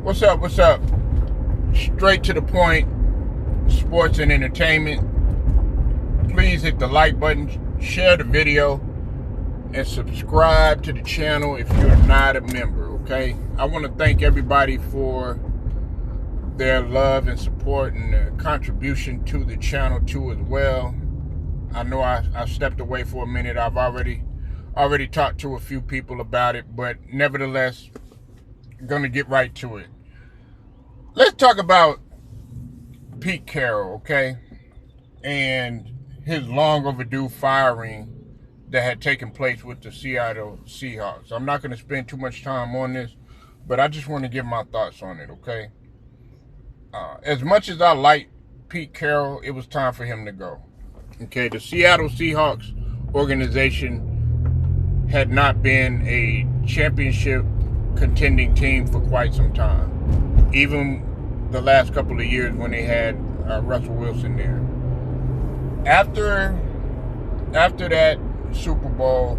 What's up? What's up? Straight to the point, sports and entertainment. Please hit the like button, share the video, and subscribe to the channel if you're not a member, okay? I want to thank everybody for their love and support and their contribution to the channel too as well. I know I stepped away for a minute. I've already talked to a few people about it, but nevertheless, gonna get right to it. Let's talk about Pete Carroll, okay? And his long overdue firing that had taken place with the Seattle Seahawks. I'm not going to spend too much time on this, but I just want to give my thoughts on it, okay? As much as I like Pete Carroll, it was time for him to go. Okay, the Seattle Seahawks organization had not been a championship contending team for quite some time. Even the last couple of years when they had Russell Wilson there. After that Super Bowl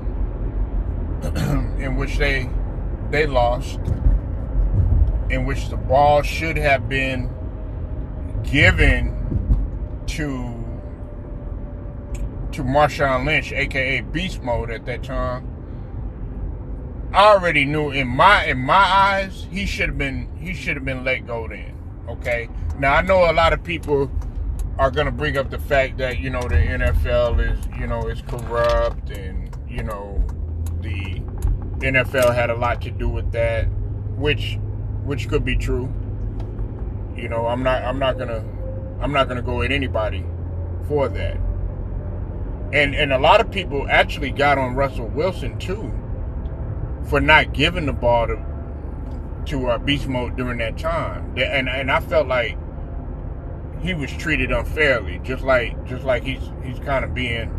in which they lost, in which the ball should have been given to Marshawn Lynch, aka Beast Mode at that time, I already knew in my eyes he should have been let go then. Okay. Now I know a lot of people are gonna bring up the fact that the NFL is corrupt, and the NFL had a lot to do with that, which could be true. I'm not gonna go at anybody for that. And a lot of people actually got on Russell Wilson too for not giving the ball to Beast Mode during that time. And I felt like he was treated unfairly, just like he's kind of being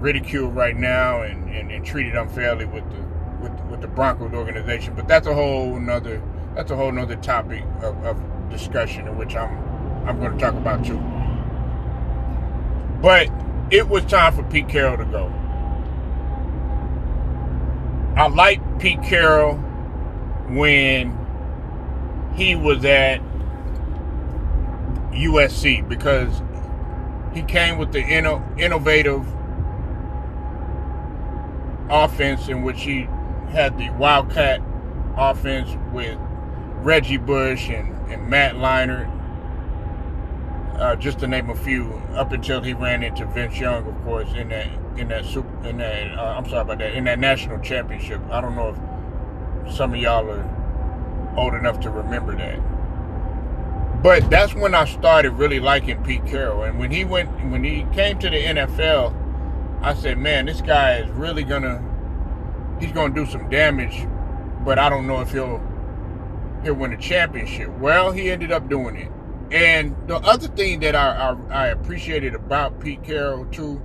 ridiculed right now and treated unfairly with the Broncos organization. But that's a whole nother topic of discussion, in which I'm going to talk about too. But it was time for Pete Carroll to go. I liked Pete Carroll when he was at USC because he came with the innovative offense, in which he had the Wildcat offense with Reggie Bush and Matt Leinart, just to name a few, up until he ran into Vince Young, of course, in that national championship. I don't know if some of y'all are old enough to remember that. But that's when I started really liking Pete Carroll. And when he came to the NFL, I said, man, this guy is really he's gonna do some damage, but I don't know if he'll win a championship. Well, he ended up doing it. And the other thing that I appreciated about Pete Carroll too,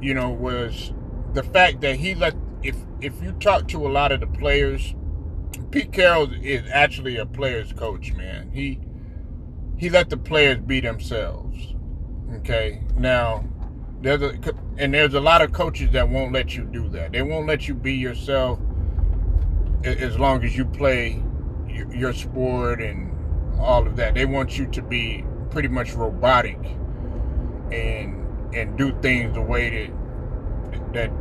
was the fact that he let, if you talk to a lot of the players, Pete Carroll is actually a player's coach, man. He let the players be themselves. Okay. Now, there's a lot of coaches that won't let you do that. They won't let you be yourself as long as you play your sport and all of that. They want you to be pretty much robotic and do things the way that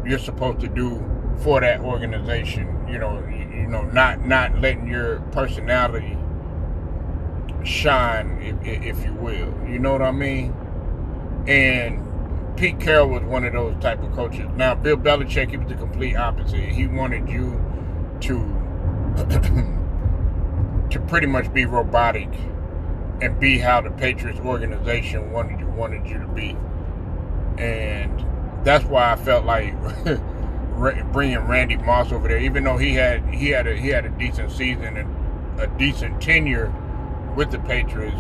you're supposed to do for that organization. Not letting your personality shine, if you will. You know what I mean? And Pete Carroll was one of those type of coaches. Now, Bill Belichick, he was the complete opposite. He wanted you to pretty much be robotic and be how the Patriots organization wanted you to be. And that's why I felt like bringing Randy Moss over there, even though he had a decent season and a decent tenure with the Patriots,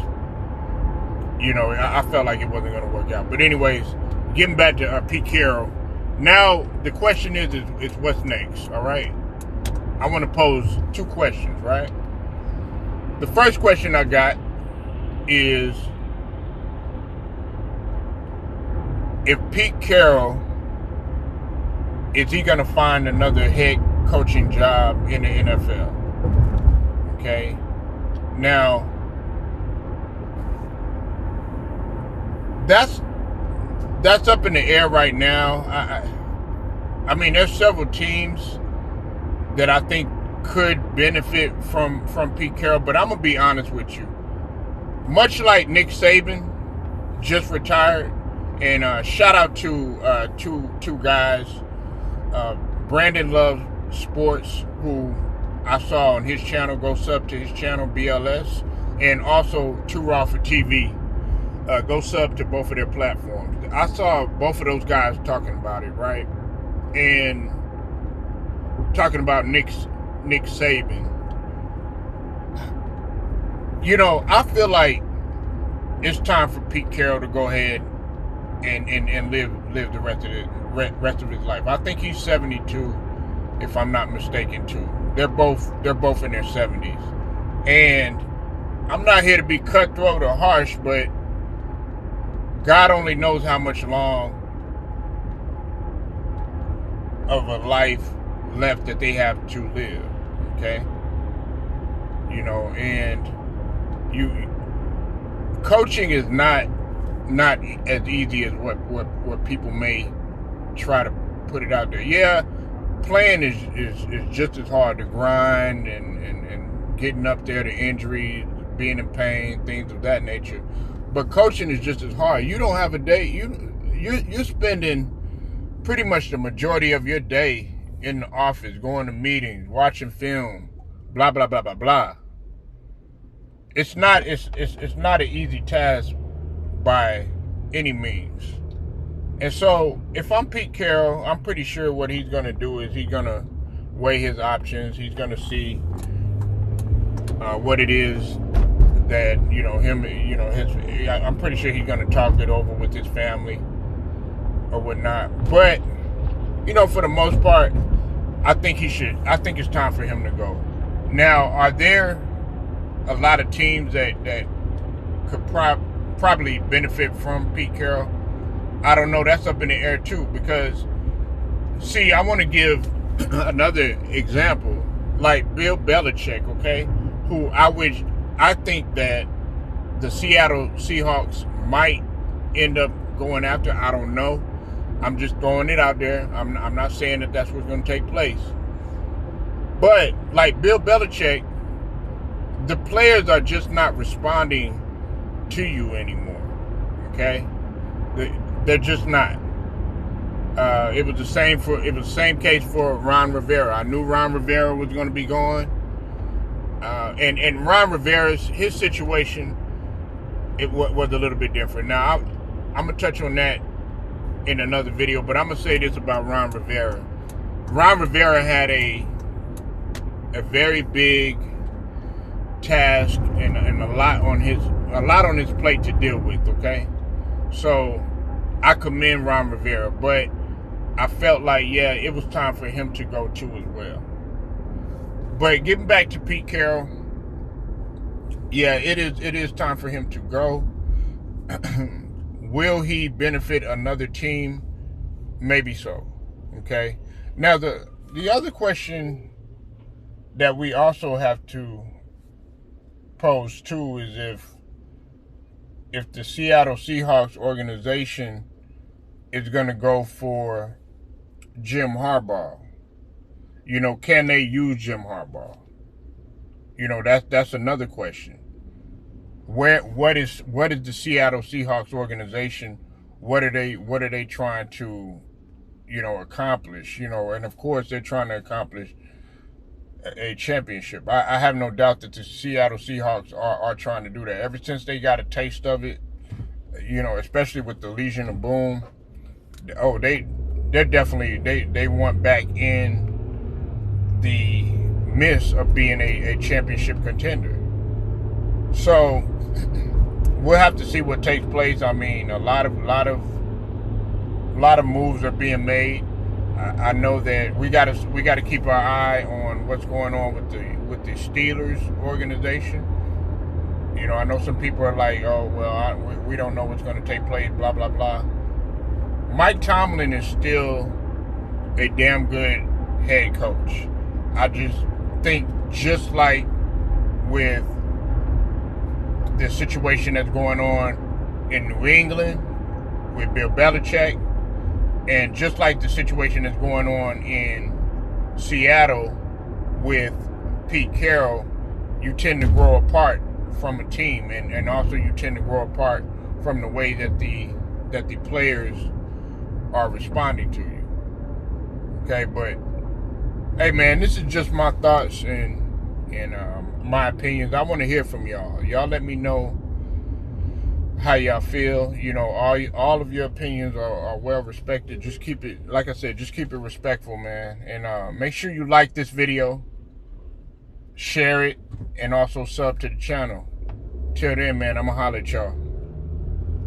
I felt like it wasn't going to work out. But anyways, getting back to Pete Carroll, now the question is what's next, all right? I want to pose two questions, right? The first question I got is, if Pete Carroll, is he going to find another head coaching job in the NFL. Okay, now that's up in the air right now. I mean, there's several teams that I think could benefit from Pete Carroll, but I'm gonna be honest with you. Much like Nick Saban just retired, and shout out to two guys, Brandon Love Sports, who I saw on his channel. Go sub to his channel, BLS, and also Too Raw for TV. Go sub to both of their platforms. I saw both of those guys talking about it, right? And talking about Nick Saban. You know, I feel like it's time for Pete Carroll to go ahead and live the rest of his life. I think he's 72, if I'm not mistaken, too. They're both in their 70s. And I'm not here to be cutthroat or harsh, but God only knows how much long of a life left that they have to live. Okay? You know, and coaching is not as easy as what people may try to put it out there. Yeah, playing is just as hard, to grind and getting up there to injuries, being in pain, things of that nature. But coaching is just as hard. You don't have a day. You're spending pretty much the majority of your day in the office, going to meetings, watching film, blah blah blah blah blah. It's not an easy task by any means. And so if I'm Pete Carroll, I'm pretty sure what he's going to do is he's going to weigh his options. He's going to see what it is that, you know, I'm pretty sure he's going to talk it over with his family or whatnot. But, you know, for the most part, I think it's time for him to go. Now, are there a lot of teams that could probably benefit from Pete Carroll? I don't know. That's up in the air too, because, see, I want to give another example, like Bill Belichick, okay, who I think that the Seattle Seahawks might end up going after. I don't know. I'm just throwing it out there. I'm not saying that that's what's going to take place. But like Bill Belichick, the players are just not responding to you anymore. Okay, they're just not. It was the same case for Ron Rivera. I knew Ron Rivera was going to be gone, and Ron Rivera's situation, it was a little bit different. Now I'm gonna touch on that in another video, but I'm gonna say this about Ron Rivera. Ron Rivera had a very big task and a lot on his plate to deal with. Okay, so I commend Ron Rivera, but I felt like, yeah, it was time for him to go too as well. But getting back to Pete Carroll, yeah, it is time for him to go. Will he benefit another team? Maybe so. Okay. Now the other question that we also have to pose too is if the Seattle Seahawks organization is going to go for Jim Harbaugh. You know, can they use Jim Harbaugh? You know, that's another question. What is the Seattle Seahawks organization? What are they trying to, you know, accomplish? You know, and of course they're trying to accomplish a championship. I have no doubt that the Seattle Seahawks are trying to do that. Ever since they got a taste of it, you know, especially with the Legion of Boom, they're definitely they want back in the midst of being a championship contender. So we'll have to see what takes place. I mean, a lot of moves are being made. I know that we got to keep our eye on what's going on with the Steelers organization. You know, I know some people are like, oh well, we don't know what's going to take place, blah blah blah. Mike Tomlin is still a damn good head coach. I just think, just like with the situation that's going on in New England with Bill Belichick, and just like the situation that's going on in Seattle with Pete Carroll, you tend to grow apart from a team, and also you tend to grow apart from the way that the players are responding to you. Okay, but hey man, this is just my thoughts and my opinions. I want to hear from y'all. Y'all let me know how y'all feel. You know, all of your opinions are well respected. Just keep it, like I said, just keep it respectful, man. And make sure you like this video, share it, and also sub to the channel. Till then, man, I'ma holler at y'all.